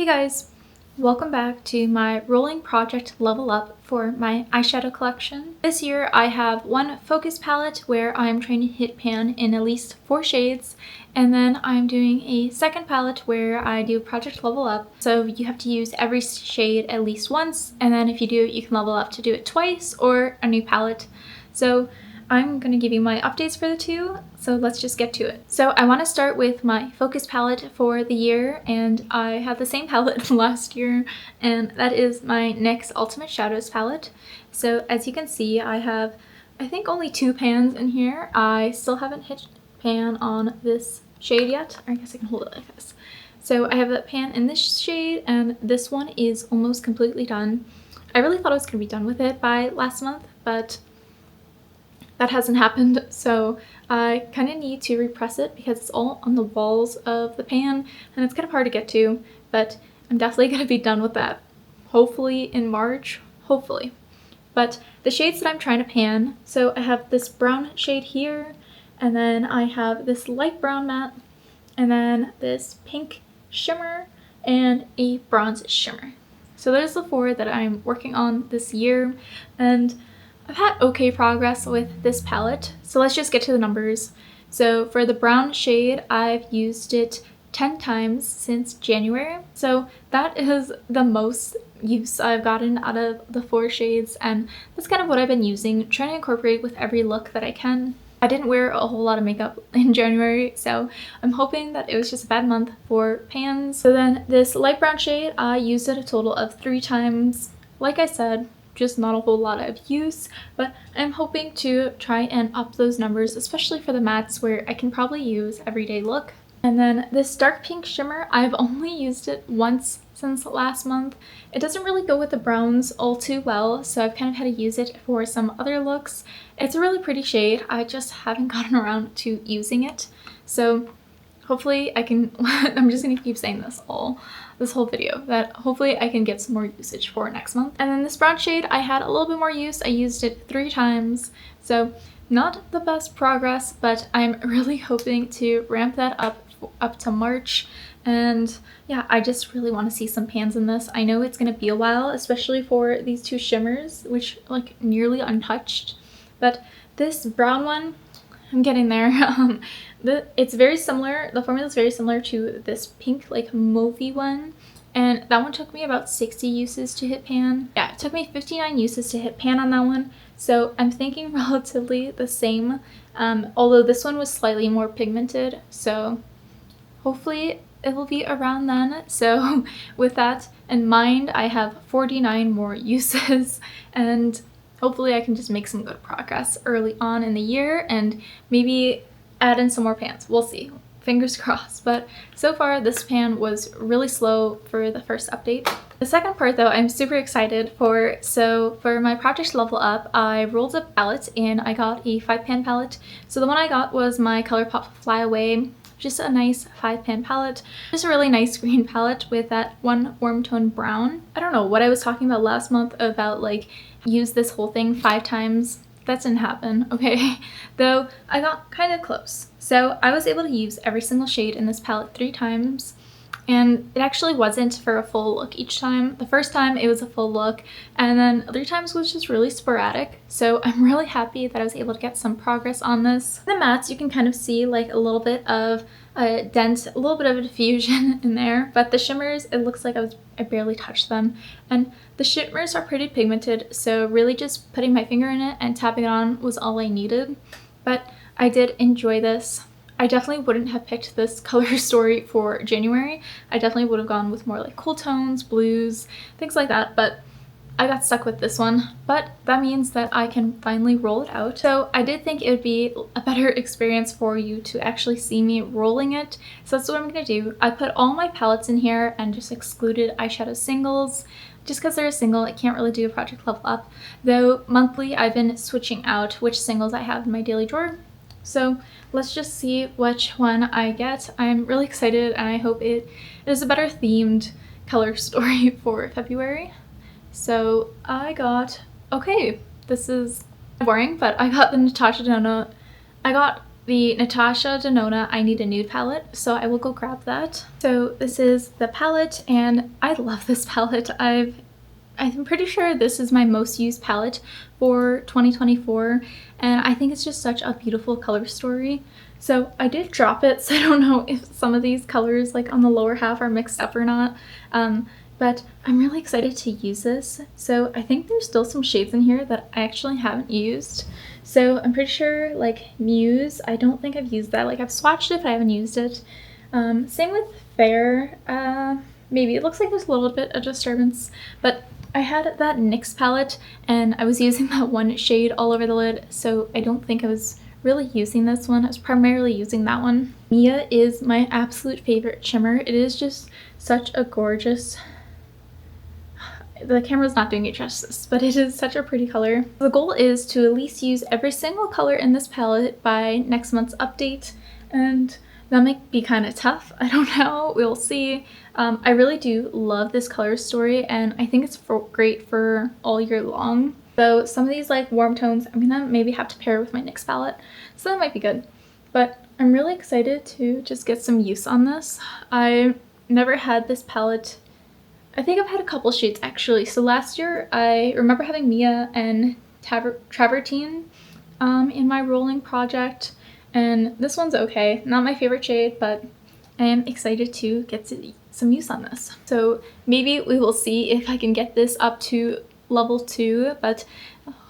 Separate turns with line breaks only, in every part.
Hey guys, welcome back to my rolling project level up for my eyeshadow collection. This year I have one focus palette where I'm trying to hit pan in at least 4 shades, and then I'm doing a second palette where I do project level up. So you have to use every shade at least once, and then if you do, you can level up to do it twice or a new palette. So I'm going to give you my updates for the two, so let's just get to it. So I want to start with my focus palette for the year, and I had the same palette last year, and that is my NYX Ultimate Shadows palette. So as you can see, I have, I think, only 2 pans in here. I still haven't hit pan on this shade yet. I guess I can hold it like this. So I have a pan in this shade, and this one is almost completely done. I really thought I was going to be done with it by last month, but that hasn't happened, so I kind of need to repress it because it's all on the walls of the pan and it's kind of hard to get to, but I'm definitely going to be done with that hopefully in March, hopefully. But the shades that I'm trying to pan, so I have this brown shade here, and then I have this light brown matte, and then this pink shimmer, and a bronze shimmer. So there's the 4 that I'm working on this year, and I've had okay progress with this palette, so let's just get to the numbers. So for the brown shade, I've used it 10 times since January, so that is the most use I've gotten out of the 4 shades, and that's kind of what I've been using, trying to incorporate with every look that I can. I didn't wear a whole lot of makeup in January, so I'm hoping that it was just a bad month for pans. So then this light brown shade, I used it a total of 3 times. Like I said, just not a whole lot of use, but I'm hoping to try and up those numbers, especially for the mattes where I can probably use everyday look. And then this dark pink shimmer, I've only used it once since last month. It doesn't really go with the browns all too well, so I've kind of had to use it for some other looks. It's a really pretty shade, I just haven't gotten around to using it, so hopefully I can I'm just gonna keep saying this whole video, that hopefully I can get some more usage for next month. And then this brown shade, I had a little bit more use. I used it 3 times, so not the best progress, but I'm really hoping to ramp that up to March. And yeah, I just really want to see some pans in this. I know it's gonna be a while, especially for these 2 shimmers, which like nearly untouched, but this brown one, I'm getting there. It's very similar, the formula is very similar to this pink like mauvey one, and that one took me about 60 uses to hit pan. Yeah, it took me 59 uses to hit pan on that one, so I'm thinking relatively the same, although this one was slightly more pigmented, so hopefully it will be around then. So with that in mind, I have 49 more uses, and hopefully I can just make some good progress early on in the year and maybe add in some more pans. We'll see. Fingers crossed. But so far this pan was really slow for the first update. The second part though, I'm super excited for. So for my project level up, I rolled up palettes and I got a 5-pan palette. So the one I got was my ColourPop Fly Away. Just a nice 5-pan palette. Just a really nice green palette with that one warm tone brown. I don't know what I was talking about last month about like use this whole thing 5 times. That didn't happen, okay? Though I got kind of close. So I was able to use every single shade in this palette 3 times, and it actually wasn't for a full look each time. The first time it was a full look, and then other times was just really sporadic. So I'm really happy that I was able to get some progress on this. The mattes, you can kind of see like a little bit of a dent, a little bit of a diffusion in there, but the shimmers, it looks like I barely touched them, and the shimmers are pretty pigmented, so really just putting my finger in it and tapping it on was all I needed. But I did enjoy this. I definitely wouldn't have picked this color story for January. I definitely would have gone with more like cool tones, blues, things like that, but I got stuck with this one. But that means that I can finally roll it out. So I did think it would be a better experience for you to actually see me rolling it. So that's what I'm gonna do. I put all my palettes in here and just excluded eyeshadow singles. Just because they're a single, I can't really do a project level up. Though monthly, I've been switching out which singles I have in my daily drawer. So let's just see which one I get. I'm really excited, and I hope it is a better themed color story for February. So I got, okay, this is boring, but I got the Natasha Denona, I got the Natasha Denona I Need a Nude palette, so I will go grab that. So this is the palette, and I love this palette. I'm pretty sure this is my most used palette for 2024, and I think it's just such a beautiful color story. So I did drop it, so I don't know if some of these colors like on the lower half are mixed up or not, but I'm really excited to use this. So I think there's still some shades in here that I actually haven't used. So I'm pretty sure like Muse, I don't think I've used that. Like I've swatched it, but I haven't used it. Same with Fair. Maybe it looks like there's a little bit of disturbance, but I had that NYX palette and I was using that one shade all over the lid, so I don't think I was really using this one. I was primarily using that one. Mia is my absolute favorite shimmer. It is just such a gorgeous... The camera's not doing it justice, but it is such a pretty color. The goal is to at least use every single color in this palette by next month's update, and that might be kind of tough. I don't know. We'll see. I really do love this color story, and I think it's great for all year long. So some of these like warm tones, I'm gonna maybe have to pair with my NYX palette, so that might be good. But I'm really excited to just get some use on this. I never had this palette. I think I've had a couple shades actually. So last year I remember having Mia and Travertine in my rolling project, and this one's okay. Not my favorite shade, but I am excited to get some use on this. So maybe we will see if I can get this up to level 2, but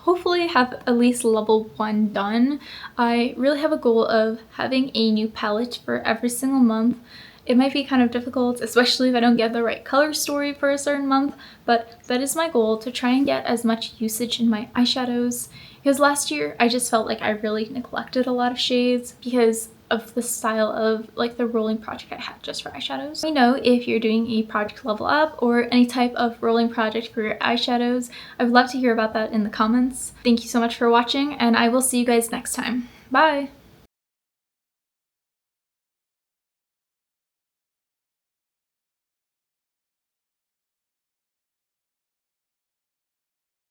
hopefully have at least level 1 done. I really have a goal of having a new palette for every single month. It might be kind of difficult, especially if I don't get the right color story for a certain month, but that is my goal, to try and get as much usage in my eyeshadows, because last year I just felt like I really neglected a lot of shades because of the style of like the rolling project I had just for eyeshadows. Let me know if you're doing a project level up or any type of rolling project for your eyeshadows. I would love to hear about that in the comments. Thank you so much for watching, and I will see you guys next time. Bye!